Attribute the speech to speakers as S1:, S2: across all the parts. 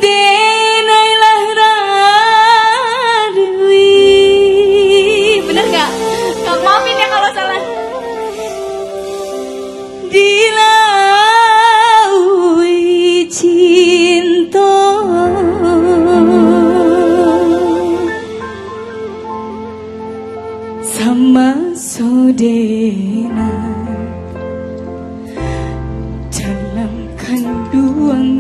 S1: denailah radui. Bener gak? Maafin ya kalau salah. Dilaui cinta sama sodena dalam kandungan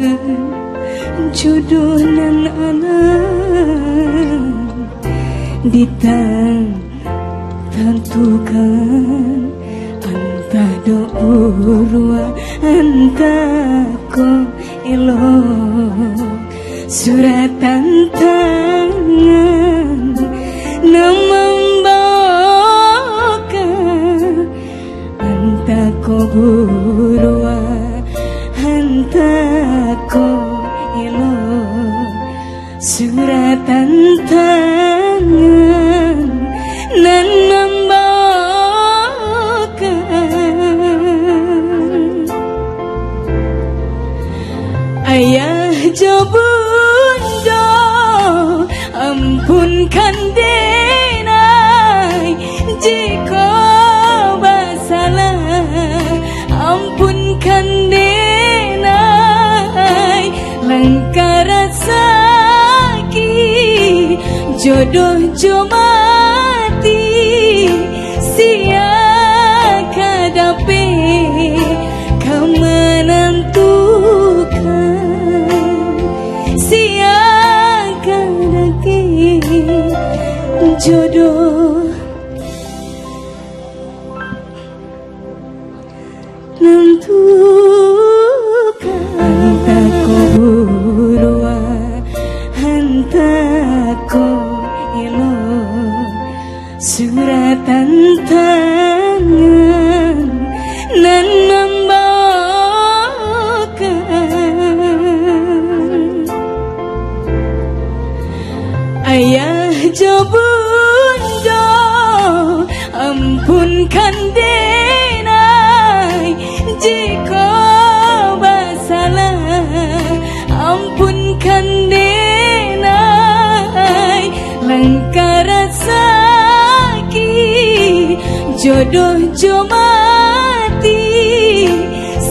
S1: jodoh nan anak ditentukan anta do urwa anta ko elo suratan tangan namamboka anta ko urwa anta ko elo suratan tangan nan ayah jabunda ampunkan denai jika bersalah, ampunkan denai langkah rasaki jodoh jomati siaka dape kau menentukan jodoh nentukan anta ko urwa anta ko elo suratan tangan nan membawakan ayah jabunda ampunkan denai jika bersalah, ampunkan denai langkah rasaki jodoh jomati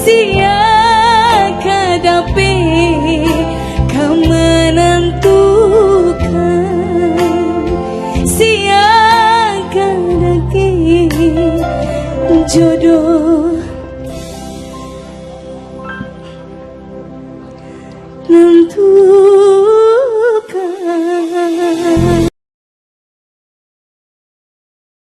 S1: siaka dape kau menentukan siaka dake jodoh